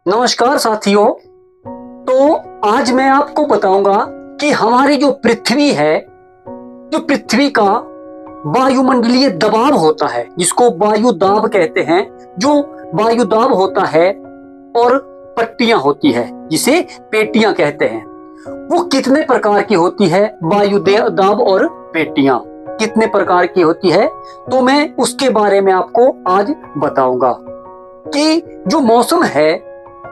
नमस्कार साथियों। तो आज मैं आपको बताऊंगा कि हमारी जो पृथ्वी है, जो पृथ्वी का वायुमंडलीय दबाव होता है, जिसको वायु दाब कहते हैं, जो वायु दाब होता है और पट्टियां होती है जिसे पेटियां कहते हैं, वो कितने प्रकार की होती है। वायु दाब और पेटियां कितने प्रकार की होती है, तो मैं उसके बारे में आपको आज बताऊंगा कि जो मौसम है,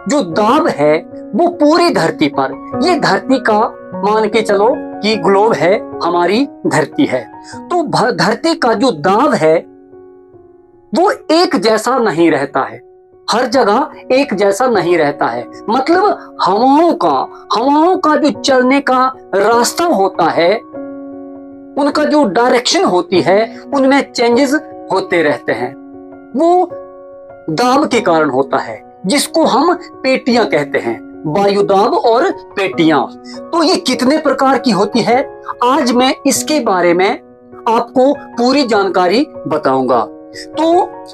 जो दाब है, वो पूरी धरती पर, ये धरती का मान के चलो कि ग्लोब है, हमारी धरती है, तो धरती का जो दाब है वो एक जैसा नहीं रहता है, हर जगह एक जैसा नहीं रहता है। मतलब हवाओं का जो चलने का रास्ता होता है, उनका जो डायरेक्शन होती है, उनमें चेंजेस होते रहते हैं। वो दाब के कारण होता है, जिसको हम पेटियां कहते हैं, वायु दाब और पेटियां। तो ये कितने प्रकार की होती है, आज मैं इसके बारे में आपको पूरी जानकारी बताऊंगा। तो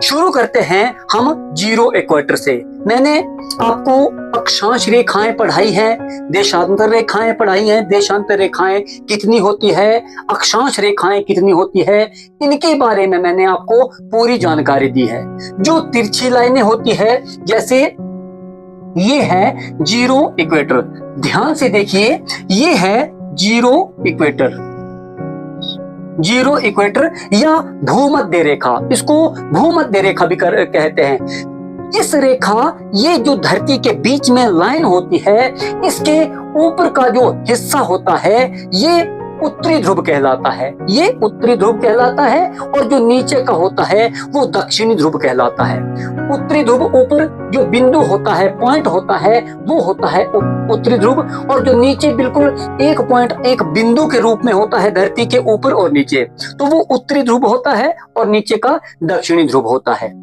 शुरू करते हैं हम जीरो इक्वेटर से। मैंने आपको अक्षांश रेखाएं पढ़ाई हैं, देशांतर रेखाएं पढ़ाई हैं। देशांतर रेखाएं कितनी होती है, अक्षांश रेखाएं कितनी होती है, इनके बारे में मैंने आपको पूरी जानकारी दी है। जो तिरछी लाइनें होती है, जैसे ये है जीरो इक्वेटर, ध्यान से देखिए, ये है जीरो इक्वेटर, जीरो इक्वेटर या भूमध्य रेखा, इसको भूमध्य रेखा भी कहते हैं। इस रेखा, ये जो धरती के बीच में लाइन होती है, इसके ऊपर का जो हिस्सा होता है, ये उत्तरी ध्रुव कहलाता है, ये उत्तरी ध्रुव कहलाता है, और जो नीचे का होता है वो दक्षिणी ध्रुव कहलाता है। उत्तरी ध्रुव ऊपर जो बिंदु होता है, पॉइंट होता है, वो होता है उत्तरी ध्रुव, और जो नीचे बिल्कुल एक पॉइंट, एक बिंदु के रूप में होता है धरती के ऊपर और नीचे, तो वो उत्तरी ध्रुव होता है, और नीचे का दक्षिणी ध्रुव होता है।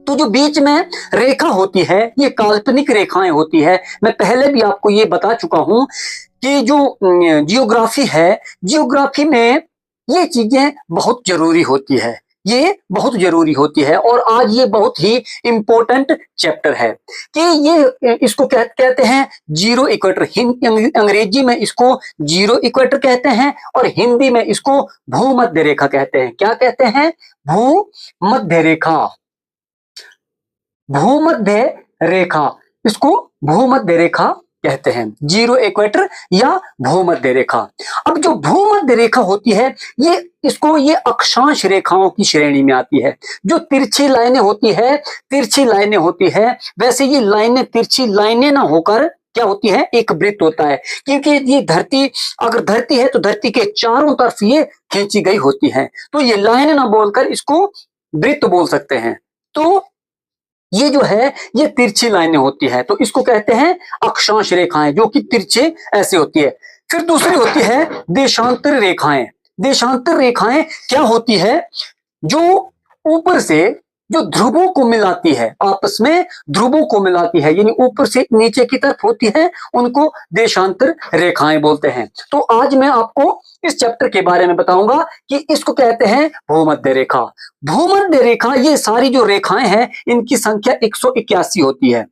तो जो बीच में रेखा होती है, ये काल्पनिक रेखाएं होती है। मैं पहले भी आपको ये बता चुका हूं कि जो जियोग्राफी है, जियोग्राफी में ये चीजें बहुत जरूरी होती है, ये बहुत जरूरी होती है, और आज ये बहुत ही इंपॉर्टेंट चैप्टर है कि ये इसको कहते हैं जीरो इक्वेटर। अंग्रेजी में इसको जीरो इक्वेटर कहते हैं, और हिंदी में इसको भूमध्य रेखा कहते हैं। क्या कहते हैं? भूमध्य रेखा, भूमध्य रेखा, इसको भूमध्य रेखा कहते हैं, जीरो इक्वेटर या भूमध्य रेखा। अब जो भूमध्य रेखा होती है, ये अक्षांश रेखाओं की श्रेणी में आती है। जो तिरछी लाइनें होती है, तिरछी लाइनें होती है, वैसे ये लाइनें तिरछी लाइनें ना होकर क्या होती है, एक वृत्त होता है, क्योंकि ये धरती, अगर धरती है तो धरती के चारों तरफ ये खींची गई होती है, तो ये लाइन ना बोलकर इसको वृत्त बोल सकते हैं। तो ये जो है, ये तिरछी लाइनें होती है, तो इसको कहते हैं अक्षांश रेखाएं, जो कि तिरछे ऐसे होती है। फिर दूसरी होती है देशांतर रेखाएं। देशांतर रेखाएं क्या होती है? जो ऊपर से जो ध्रुवों को मिलाती है, आपस में ध्रुवों को मिलाती है, यानी ऊपर से नीचे की तरफ होती है, उनको देशांतर रेखाएं बोलते हैं। तो आज मैं आपको इस चैप्टर के बारे में बताऊंगा कि इसको कहते हैं भूमध्य रेखा। भूमध्य रेखा, ये सारी जो रेखाएं हैं, इनकी संख्या 181 होती है।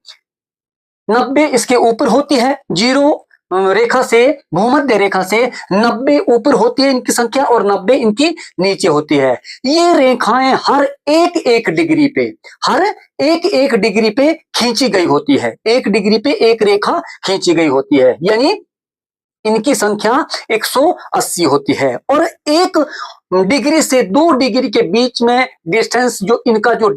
90 इसके ऊपर होती है, जीरो रेखा से, भूमध्य रेखा से 90 ऊपर होती है इनकी संख्या, और 90 इनकी नीचे होती है। ये रेखाएं हर एक डिग्री पे, हर एक डिग्री पे खींची गई होती है, 1 डिग्री पे एक रेखा खींची गई होती है, यानी इनकी संख्या 180 होती है। और 1 डिग्री से 2 डिग्री के बीच में डिस्टेंस, जो इनका जो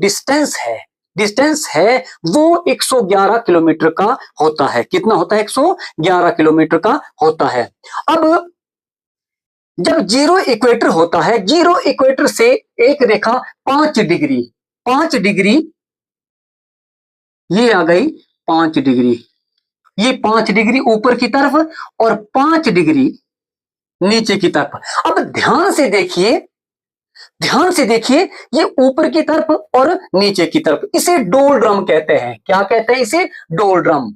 डिस्टेंस है वो 111 किलोमीटर का होता है। कितना होता है? 111 किलोमीटर का होता है। अब जब जीरो इक्वेटर होता है, जीरो इक्वेटर से एक रेखा 5 डिग्री, ये आ गई 5 डिग्री, ये 5 डिग्री ऊपर की तरफ और 5 डिग्री नीचे की तरफ। अब ध्यान से देखिए, ये ऊपर की तरफ और नीचे की तरफ, इसे डोलड्रम कहते हैं। क्या कहते हैं इसे? डोलड्रम,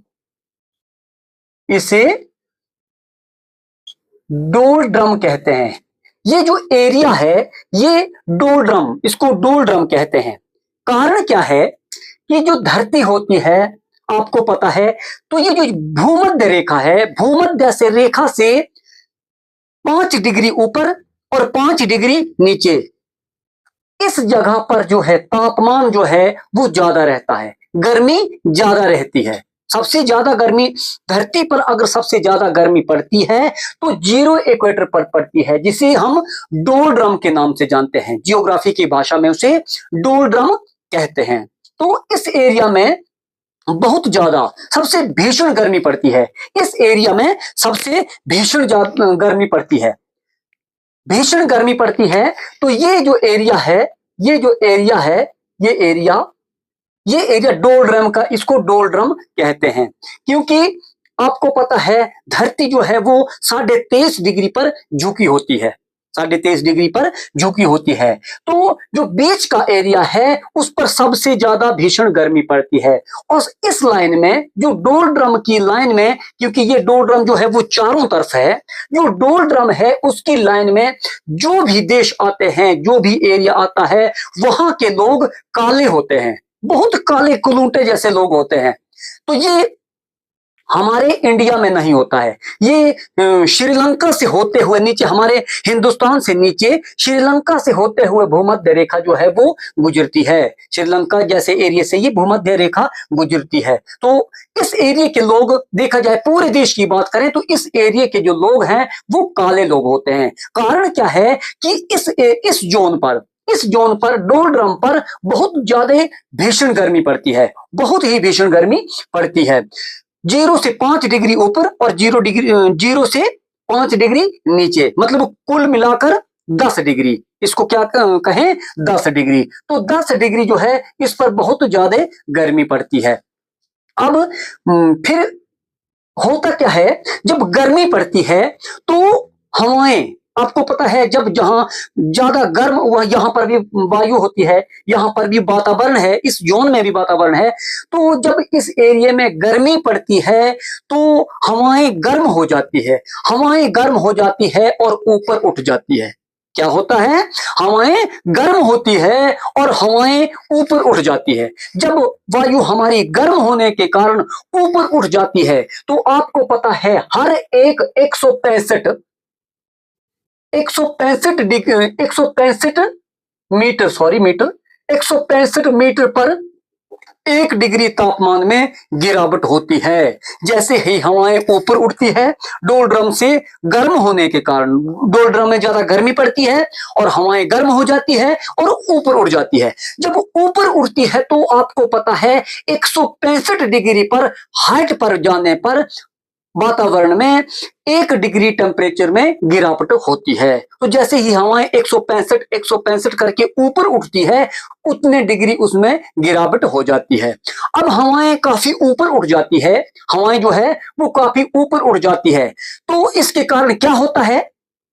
इसे डोलड्रम कहते हैं। ये जो एरिया है, ये डोलड्रम, इसको डोलड्रम कहते हैं। कारण क्या है कि जो धरती होती है, आपको पता है, तो ये जो भूमध्य रेखा है, भूमध्य से रेखा से 5 डिग्री ऊपर और 5 डिग्री नीचे, इस जगह पर जो है तापमान जो है वो ज्यादा रहता है, गर्मी ज्यादा रहती है। सबसे ज्यादा गर्मी धरती पर अगर सबसे ज्यादा गर्मी पड़ती है तो जीरो इक्वेटर पर पड़ती है, जिसे हम डोलड्रम के नाम से जानते हैं। जियोग्राफी की भाषा में उसे डोलड्रम कहते हैं। तो इस एरिया में बहुत ज्यादा सबसे भीषण गर्मी पड़ती है। इस एरिया में सबसे भीषण गर्मी पड़ती है, भीषण गर्मी पड़ती है। तो ये जो एरिया है, ये जो एरिया है, ये एरिया डोलड्रम का, इसको डोलड्रम कहते हैं। क्योंकि आपको पता है धरती जो है वो 23.5 डिग्री पर झुकी होती है, 23.5 डिग्री पर झुकी होती है। तो जो बीच का एरिया है उस पर सबसे ज्यादा भीषण गर्मी पड़ती है। और इस लाइन में, जो डोलड्रम की लाइन में, क्योंकि ये डोलड्रम जो है वो चारों तरफ है, जो डोलड्रम है उसकी लाइन में जो भी देश आते हैं, जो भी एरिया आता है, वहां के लोग काले होते हैं, बहुत काले कुलूटे जैसे लोग होते हैं। तो ये हमारे इंडिया में नहीं होता है। ये श्रीलंका से होते हुए नीचे, हमारे हिंदुस्तान से नीचे श्रीलंका से होते हुए भूमध्य रेखा जो है वो गुजरती है। श्रीलंका जैसे एरिया से ये भूमध्य रेखा गुजरती है। तो इस एरिया के लोग, देखा जाए पूरे देश की बात करें तो इस एरिया के जो लोग हैं वो काले लोग होते हैं। कारण क्या है कि इस जोन पर डोलड्रम पर बहुत ज्यादा भीषण गर्मी पड़ती है, बहुत ही भीषण गर्मी पड़ती है। 0 से 5 डिग्री ऊपर और 0 से 5 डिग्री नीचे, मतलब कुल मिलाकर 10 डिग्री, इसको क्या कहें, 10 डिग्री। तो 10 डिग्री जो है इस पर बहुत ज्यादा गर्मी पड़ती है। अब फिर होता क्या है, जब गर्मी पड़ती है तो हवाएं, आपको पता है जब जहां ज्यादा गर्म हुआ, यहां पर भी वायु होती है, यहां पर भी वातावरण है, इस जोन में भी वातावरण है। तो जब इस एरिया में गर्मी पड़ती है तो हवाएं गर्म हो जाती है, हवाएं गर्म हो जाती है और ऊपर उठ जाती है। क्या होता है, हवाएं गर्म होती है और हवाएं ऊपर उठ जाती है। जब वायु हमारी गर्म होने के कारण ऊपर उठ जाती है तो आपको पता है हर एक 165 मीटर, 165 मीटर पर 1 डिग्री तापमान में गिरावट होती है। जैसे ही हवाएं ऊपर उठती है, डोलड्रम से गर्म होने के कारण डोलड्रम में ज्यादा गर्मी पड़ती है और हवाएं गर्म हो जाती है और ऊपर उड़ जाती है। जब ऊपर उड़ती है तो आपको पता है 165 डिग्री पर हाइट पर जाने पर वातावरण में 1 डिग्री टेम्परेचर में गिरावट होती है। तो जैसे ही हवाएं 165 करके ऊपर उठती है, उतने डिग्री उसमें गिरावट हो जाती है। अब हवाएं काफी ऊपर उठ जाती है, हवाएं जो है वो काफी ऊपर उड़ जाती है। तो इसके कारण क्या होता है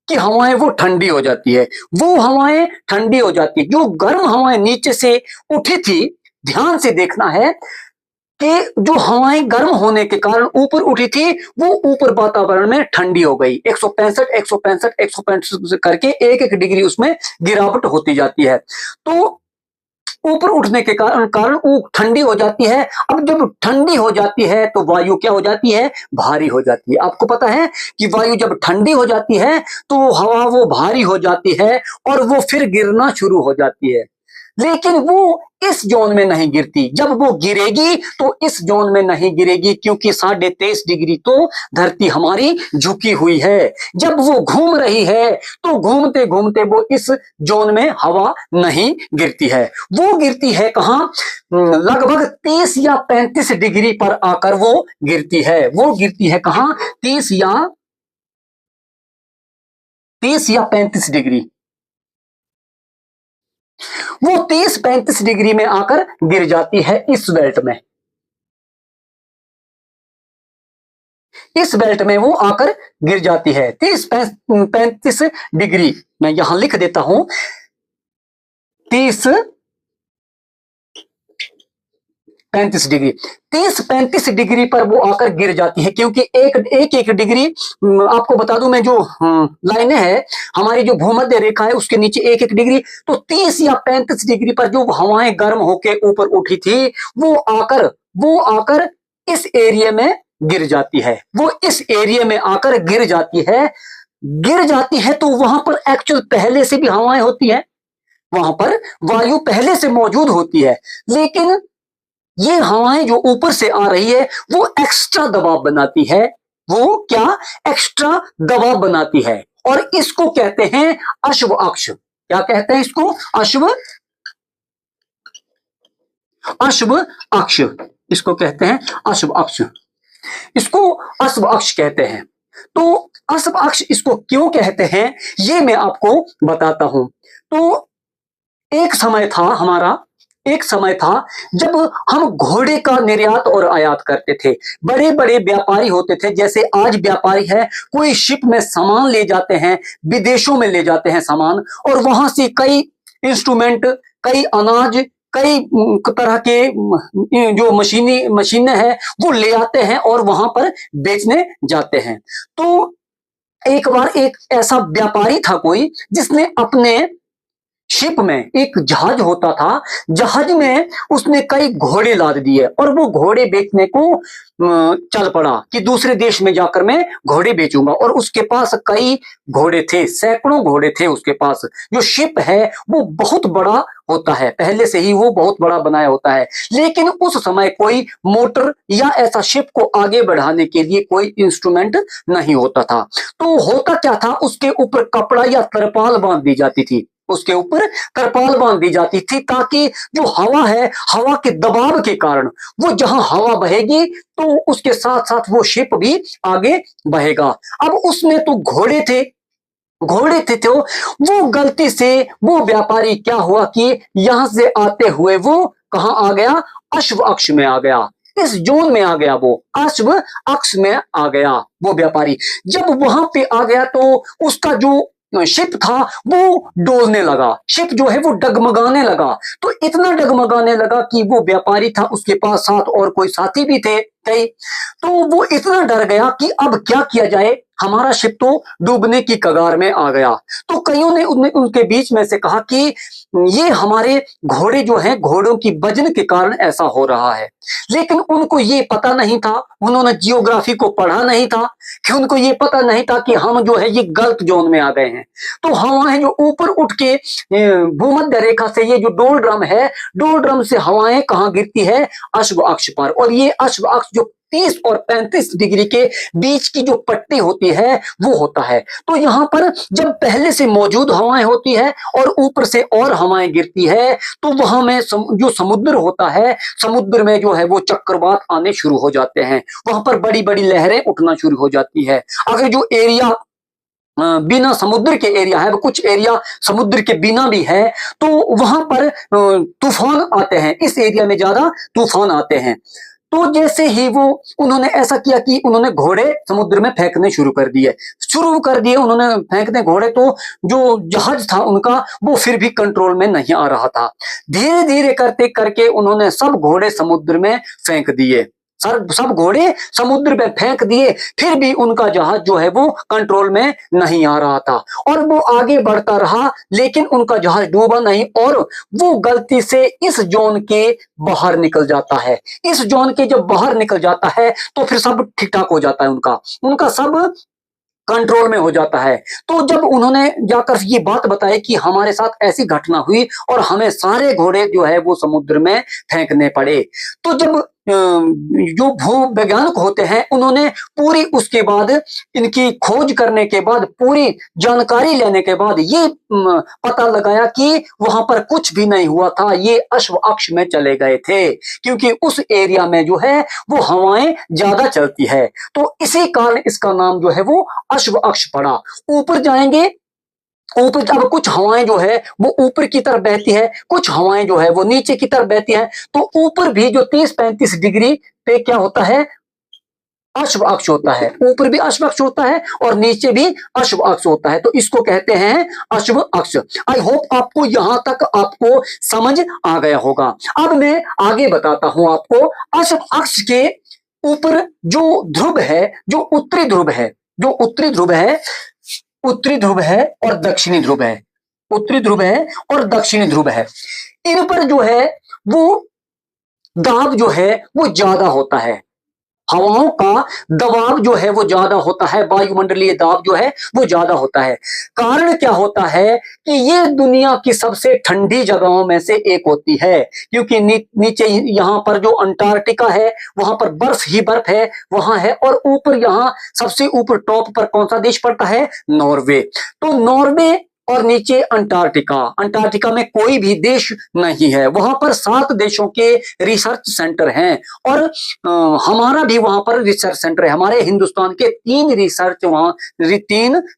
कि हवाएं वो ठंडी हो जाती है, वो हवाएं ठंडी हो जाती है। जो गर्म हवाएं नीचे से उठी थी, ध्यान से देखना है कि जो हवाएं गर्म होने के कारण ऊपर उठी थी, वो ऊपर वातावरण में ठंडी हो गई। 165 करके 1 डिग्री उसमें गिरावट होती जाती है। तो ऊपर उठने के कारण वो ठंडी हो जाती है। अब जब ठंडी हो जाती है तो वायु क्या हो जाती है, भारी हो जाती है। आपको पता है कि वायु जब ठंडी हो जाती है तो हवा वो भारी हो जाती है और वो फिर गिरना शुरू हो जाती है। लेकिन वो इस जोन में नहीं गिरती। जब वो गिरेगी तो इस जोन में नहीं गिरेगी, क्योंकि 23.5 डिग्री तो धरती हमारी झुकी हुई है। जब वो घूम रही है तो घूमते घूमते वो इस जोन में हवा नहीं गिरती है। वो गिरती है कहां, लगभग 30 या 35 डिग्री पर आकर वो गिरती है। वो गिरती है कहां, 30 या 35 डिग्री। वो 30-35 डिग्री में आकर गिर जाती है इस बेल्ट में। इस बेल्ट में वो आकर गिर जाती है 30-35 डिग्री। मैं यहां लिख देता हूं 30-35 डिग्री। 30-35 डिग्री पर वो आकर गिर जाती है, क्योंकि एक डिग्री, आपको बता दूं मैं, जो लाइनें हैं हमारी, जो भूमध्य रेखा है उसके नीचे 1 डिग्री। तो 30 या 35 डिग्री पर जो हवाएं गर्म होकर ऊपर उठी थी वो आकर इस एरिया में गिर जाती है, वो इस एरिया में आकर गिर जाती है। गिर जाती है तो वहां पर एक्चुअल पहले से भी हवाएं होती है, वहां पर वायु पहले से मौजूद होती है, लेकिन ये हवाएं जो ऊपर से आ रही है वो एक्स्ट्रा दबाव बनाती है। वो क्या एक्स्ट्रा दबाव बनाती है, और इसको कहते हैं अश्व अक्ष। क्या कहते हैं इसको? अश्व अश्व अक्ष, इसको कहते हैं अश्व अक्ष, इसको अश्व अक्ष कहते हैं। तो अश्व अक्ष इसको क्यों कहते हैं ये मैं आपको बताता हूं। तो एक समय था जब हम घोड़े का निर्यात और आयात करते थे। बड़े बड़े व्यापारी होते थे, जैसे आज व्यापारी है, कोई शिप में सामान ले जाते हैं, विदेशों में ले जाते हैं सामान, और वहां से कई इंस्ट्रूमेंट, कई अनाज, कई तरह के जो मशीनें हैं वो ले आते हैं और वहां पर बेचने जाते हैं। तो एक बार एक ऐसा व्यापारी था कोई, जिसने अपने शिप में, एक जहाज होता था, जहाज में उसने कई घोड़े लाद दिए और वो घोड़े बेचने को चल पड़ा कि दूसरे देश में जाकर मैं घोड़े बेचूंगा। और उसके पास कई घोड़े थे, सैकड़ों घोड़े थे उसके पास। जो शिप है वो बहुत बड़ा होता है, पहले से ही वो बहुत बड़ा बनाया होता है, लेकिन उस समय कोई मोटर या ऐसा शिप को आगे बढ़ाने के लिए कोई इंस्ट्रूमेंट नहीं होता था। तो होता क्या था, उसके ऊपर कपड़ा या तरपाल बांध दी जाती थी, उसके ऊपर तरपाल बांध दी जाती थी, ताकि जो हवा है, हवा के दबाव के कारण वो जहां हवा बहेगी तो उसके साथ साथ वो शिप भी आगे बहेगा। अब उसमें तो घोड़े थे तो वो गलती से वो व्यापारी क्या हुआ कि यहां से आते हुए वो कहां आ गया? अश्व अक्ष में आ गया, इस जोन में आ गया, वो अश्व अक्ष में आ गया वो व्यापारी। जब वहां पे आ गया तो उसका जो शिप था वो डोलने लगा, शिप जो है वो डगमगाने लगा। तो इतना डगमगाने लगा कि वो व्यापारी था, उसके पास साथ और कोई साथी भी थे कई, तो वो इतना डर गया कि अब क्या किया जाए, हमारा शिप तो डूबने की कगार में आ गया। तो कईयों ने उनके बीच में से कहा कि ये हमारे घोड़े जो हैं, घोड़ों की वजन के कारण ऐसा हो रहा है। लेकिन उनको ये पता नहीं था, उन्होंने जियोग्राफी को पढ़ा नहीं था, कि उनको ये पता नहीं था कि हम जो है ये गलत जोन में आ गए हैं। तो हवाएं जो ऊपर उठ के भूमध्य रेखा से, ये जो डोल ड्रम है, डोल ड्रम से हवाएं कहां गिरती है? अश्व अक्ष पर। और ये अश्व अक्ष जो 30 और 35 डिग्री के बीच की जो पट्टी होती है वो होता है। तो यहां पर जब पहले से मौजूद हवाएं होती है और ऊपर से और हवाएं गिरती है, तो वहां में जो समुद्र होता है, समुद्र में जो है वो चक्रवात आने शुरू हो जाते हैं, वहां पर बड़ी बड़ी लहरें उठना शुरू हो जाती है। अगर जो एरिया बिना समुद्र के एरिया है, कुछ एरिया समुद्र के बिना भी है, तो वहां पर तूफान आते हैं, इस एरिया में ज्यादा तूफान आते हैं। तो जैसे ही वो उन्होंने ऐसा किया कि उन्होंने घोड़े समुद्र में फेंकने शुरू कर दिए उन्होंने फेंकने घोड़े। तो जो जहाज था उनका वो फिर भी कंट्रोल में नहीं आ रहा था। धीरे धीरे करते करके उन्होंने सब घोड़े समुद्र में फेंक दिए, सब घोड़े समुद्र में फेंक दिए, फिर भी उनका जहाज जो है वो कंट्रोल में नहीं आ रहा था और वो आगे बढ़ता रहा, लेकिन उनका जहाज डूबा नहीं और वो गलती से इस जोन के बाहर निकल जाता है। इस जोन के जब बाहर निकल जाता है तो फिर सब ठीक ठाक हो जाता है, उनका सब कंट्रोल में हो जाता है। तो जब उन्होंने जाकर ये बात बताई कि हमारे साथ ऐसी घटना हुई और हमें सारे घोड़े जो है वो समुद्र में फेंकने पड़े, तो जब जो भू वैज्ञानिक होते हैं उन्होंने पूरी उसके बाद इनकी खोज करने के बाद, पूरी जानकारी लेने के बाद ये पता लगाया कि वहां पर कुछ भी नहीं हुआ था, ये अश्व अक्ष में चले गए थे, क्योंकि उस एरिया में जो है वो हवाएं ज्यादा चलती है। तो इसी कारण इसका नाम जो है वो अश्व अक्ष पड़ा। ऊपर जाएंगे, ऊपर जब कुछ हवाएं जो है वो ऊपर की तरफ बहती है, कुछ हवाएं जो है वो नीचे की तरफ बहती है। तो ऊपर भी जो 30-35 डिग्री पे क्या होता है? अश्व अक्ष होता है। ऊपर भी अश्व अक्ष होता है और नीचे भी अश्व अक्ष होता है, तो इसको कहते हैं अश्व अक्ष। आई होप आपको यहां तक आपको समझ आ गया होगा। अब मैं आगे बताता हूं आपको। अश्व अक्ष के ऊपर जो ध्रुव है, जो उत्तरी ध्रुव है, जो उत्तरी ध्रुव है, उत्तरी ध्रुव है और दक्षिणी ध्रुव है, उत्तरी ध्रुव है और दक्षिणी ध्रुव है, इन पर जो है वो दाब जो है वो ज्यादा होता है। हवाओं का दबाव जो है वो ज्यादा होता है, वायुमंडलीय दाब जो है वो ज्यादा होता है। कारण क्या होता है कि ये दुनिया की सबसे ठंडी जगहों में से एक होती है, क्योंकि नीचे यहाँ पर जो अंटार्कटिका है वहां पर बर्फ ही बर्फ है, वहां है। और ऊपर यहाँ सबसे ऊपर टॉप पर कौन सा देश पड़ता है? नॉर्वे। तो नॉर्वे और नीचे अंटार्कटिका, अंटार्कटिका में कोई भी देश नहीं है। वहां पर 7 देशों के रिसर्च सेंटर हैं और हमारा भी वहां पर रिसर्च सेंटर है। हमारे हिंदुस्तान के 3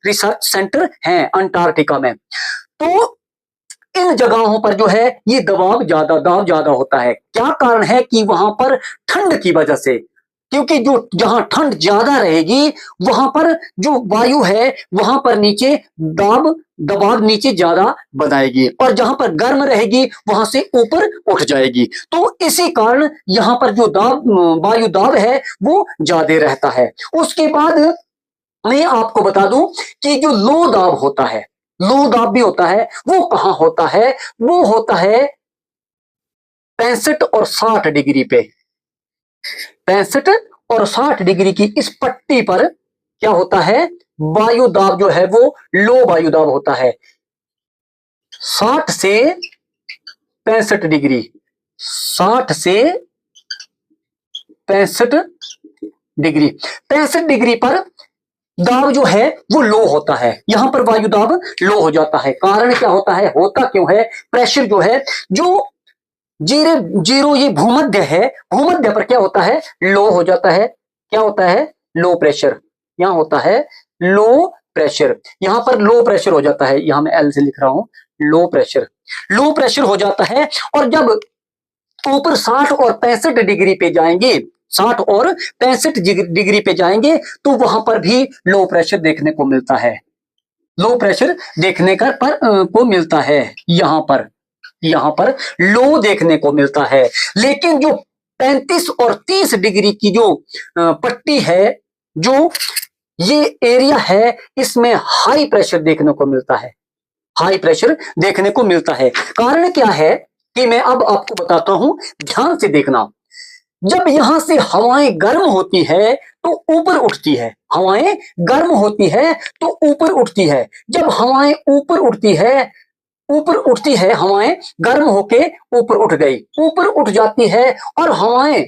रिसर्च सेंटर हैं अंटार्कटिका में। तो इन जगहों पर जो है ये दाब ज्यादा होता है। क्या कारण है? कि वहां पर ठंड की वजह से, क्योंकि जो जहां ठंड ज्यादा रहेगी वहां पर जो वायु है वहां पर नीचे दबाव नीचे ज्यादा बनाएगी, और जहां पर गर्म रहेगी वहां से ऊपर उठ जाएगी। तो इसी कारण यहां पर जो वायु दाब है वो ज्यादा रहता है। उसके बाद मैं आपको बता दूं कि जो लो दाब होता है, लो दाब भी होता है, वो कहां होता है? वो होता है 65 और 60 डिग्री पे। 65 और 60 डिग्री की इस पट्टी पर क्या होता है? वायु दाब जो है वो लो वायु दाब होता है। 60 से 65 डिग्री, 60 से 65 डिग्री, 65 डिग्री पर दाब जो है वो लो होता है। यहां पर वायु दाब लो हो जाता है। कारण क्या होता है? होता क्यों है? प्रेशर जो है, जो जीरो ये भूमध्य है, भूमध्य पर क्या होता है? लो हो जाता है। क्या होता है? Low pressure. यहां होता है लो प्रेशर, यहां पर लो प्रेशर हो जाता है। यहां मैं एल से लिख रहा हूं, लो प्रेशर। लो प्रेशर हो जाता है। और जब ऊपर 60 और 65 डिग्री पे जाएंगे, 60 और 65 डिग्री पे जाएंगे तो वहां पर भी लो प्रेशर देखने को मिलता है। लो प्रेशर देखने को मिलता है। यहां पर लो देखने को मिलता है। लेकिन जो 35 और 30 डिग्री की जो पट्टी है, जो ये एरिया है, इसमें हाई प्रेशर देखने को मिलता है। हाई प्रेशर देखने को मिलता है। कारण क्या है कि मैं अब आपको बताता हूं, ध्यान से देखना। जब यहां से हवाएं गर्म होती है तो ऊपर उठती है, हवाएं गर्म होती है तो ऊपर उठती है। जब हवाएं ऊपर उठती है, हवाएं गर्म होके ऊपर उठ गई, ऊपर उठ जाती है। और हवाएं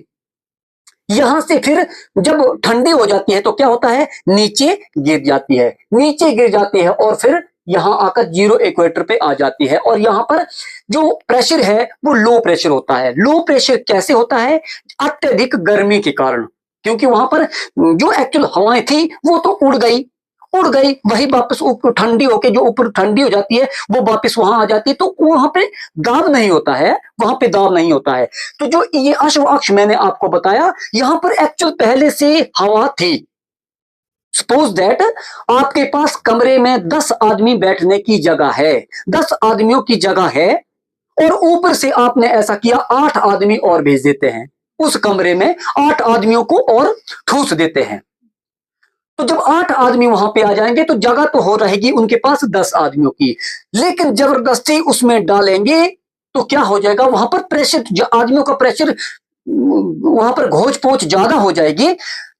यहां से फिर जब ठंडी हो जाती है तो क्या होता है? नीचे गिर जाती है, नीचे गिर जाती है और फिर यहां आकर जीरो इक्वेटर पे आ जाती है। और यहां पर जो प्रेशर है वो लो प्रेशर होता है। लो प्रेशर कैसे होता है? अत्यधिक गर्मी के कारण, क्योंकि वहां पर जो एक्चुअल हवाएं थी वो तो उड़ गई, वही वापस ऊपर ठंडी होके, जो ऊपर ठंडी हो जाती है वो वापस वहां आ जाती है। तो वहां पे दाब नहीं होता है, वहां पे दाब नहीं होता है। तो जो ये अश्व अक्ष मैंने आपको बताया, यहां पर एक्चुअल पहले से हवा थी। सपोज दैट आपके पास कमरे में 10 आदमी बैठने की जगह है, 10 आदमियों की जगह है, और ऊपर से आपने ऐसा किया 8 आदमी और भेज देते हैं उस कमरे में, 8 आदमियों को और ठूस देते हैं। तो जब 8 आदमी वहां पे आ जाएंगे तो जगह तो हो रहेगी उनके पास 10 आदमियों की, लेकिन जबरदस्ती उसमें डालेंगे तो क्या हो जाएगा? वहां पर प्रेशर, आदमियों का प्रेशर वहां पर घोच पोच ज्यादा हो जाएगी।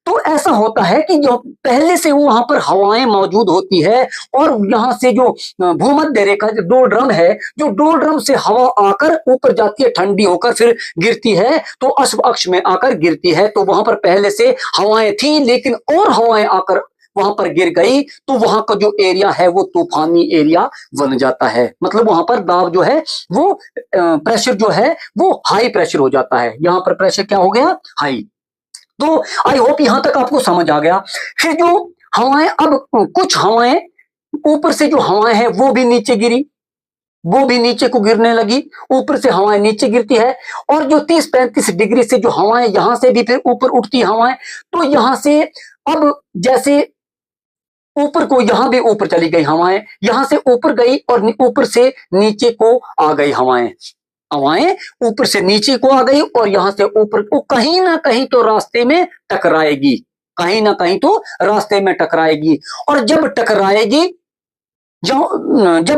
तो ऐसा होता है कि जो पहले से वो वहां पर हवाएं मौजूद होती है, और यहां से जो भूमध्य रेखा, जो 2 ड्रम है, जो 2 ड्रम से हवा आकर ऊपर जाती है, ठंडी होकर फिर गिरती है, तो अश्व अक्ष में आकर गिरती है। तो वहां पर पहले से हवाएं थी, लेकिन और हवाएं आकर वहां पर गिर गई तो वहां का जो एरिया है वो तूफानी एरिया बन जाता है। मतलब वहां पर दाब जो है वो प्रेशर जो है वो हाई प्रेशर हो जाता है। यहां पर प्रेशर क्या हो गया? हाई। तो आई होप यहां तक आपको समझ आ गया। फिर जो हवाएं, अब कुछ हवाएं ऊपर से जो हवाएं हैं वो भी नीचे गिरी, वो भी नीचे को गिरने लगी, ऊपर से हवाएं नीचे गिरती है। और जो 30-35 डिग्री से जो हवाएं यहां से भी फिर ऊपर उठती हवाएं, तो यहां से अब जैसे ऊपर को, यहां भी ऊपर चली गई हवाएं, यहां से ऊपर गई और ऊपर से नीचे को आ गई हवाएं, हवाएं ऊपर से नीचे को आ गई और यहां से ऊपर को, कहीं ना कहीं तो रास्ते में टकराएगी, कहीं ना कहीं तो रास्ते में टकराएगी। और जब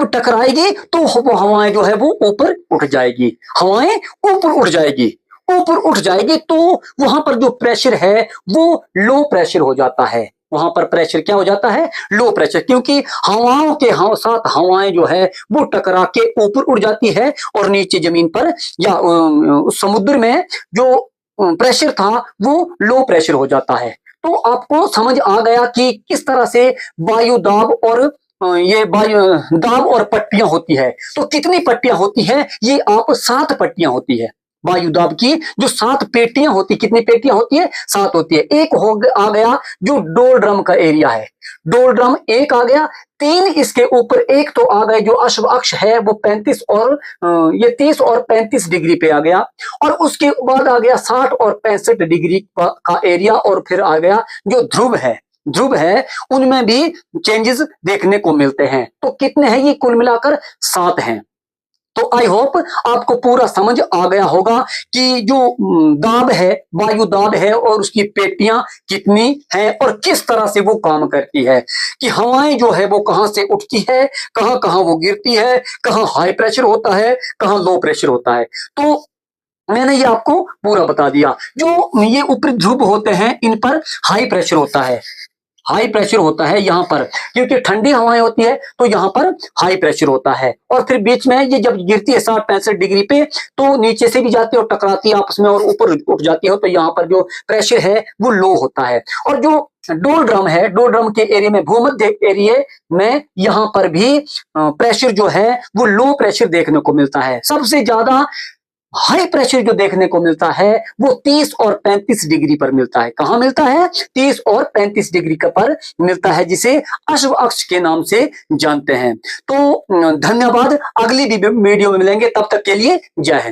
टकराएगी तो वो हवाएं जो है वो ऊपर उठ जाएगी, हवाएं ऊपर उठ जाएगी। ऊपर उठ जाएगी तो वहां पर जो प्रेशर है वो लो प्रेशर हो जाता है। वहां पर प्रेशर क्या हो जाता है? लो प्रेशर, क्योंकि हवाओं के साथ हवाएं जो है वो टकरा के ऊपर उड़ जाती है और नीचे जमीन पर या समुद्र में जो प्रेशर था वो लो प्रेशर हो जाता है। तो आपको समझ आ गया कि किस तरह से वायु दाब और ये वायु दाब और पट्टियां होती है। तो कितनी पट्टियां होती है? ये आप 7 पट्टियां होती है। वायु दाब की जो 7 पेटियां होती, कितनी पेटियां होती है? 7 होती है। एक आ गया जो डोल ड्रम का एरिया है, डोल ड्रम एक आ गया। 3 इसके ऊपर एक तो आ गए जो अश्व अक्ष है वो 35 और ये 30 और 35 डिग्री पे आ गया, और उसके बाद आ गया 60 और 65 डिग्री का एरिया, और फिर आ गया जो ध्रुव है उनमें भी चेंजेस देखने को मिलते हैं। तो कितने हैं ये? कुल मिलाकर 7 हैं। तो आई होप आपको पूरा समझ आ गया होगा कि जो दाब है, वायु दाब है, और उसकी पेटियां कितनी हैं और किस तरह से वो काम करती है, कि हवाएं जो है वो कहां से उठती है, कहां कहां वो गिरती है, कहां हाई प्रेशर होता है, कहां लो प्रेशर होता है। तो मैंने ये आपको पूरा बता दिया। जो ये ऊपरी ध्रुव होते हैं इन पर हाई प्रेशर होता है, हाई प्रेशर होता है यहाँ पर, क्योंकि ठंडी हवाएं होती है तो यहाँ पर हाई प्रेशर होता है। और फिर बीच में ये जब गिरती है 60-65 डिग्री पे तो नीचे से भी जाती है और टकराती है आपस में और ऊपर उठ जाती है, तो यहाँ पर जो प्रेशर है वो लो होता है। और जो डोल ड्रम है, डोल ड्रम के एरिया में, भूमध्य एरिया में, यहाँ पर भी प्रेशर जो है वो लो प्रेशर देखने को मिलता है। सबसे ज्यादा हाई प्रेशर जो देखने को मिलता है वो 30 और 35 डिग्री पर मिलता है। कहां मिलता है? 30 और 35 डिग्री पर मिलता है, जिसे अश्व अक्ष के नाम से जानते हैं। तो धन्यवाद, अगली वीडियो में मिलेंगे, तब तक के लिए जय हिंद।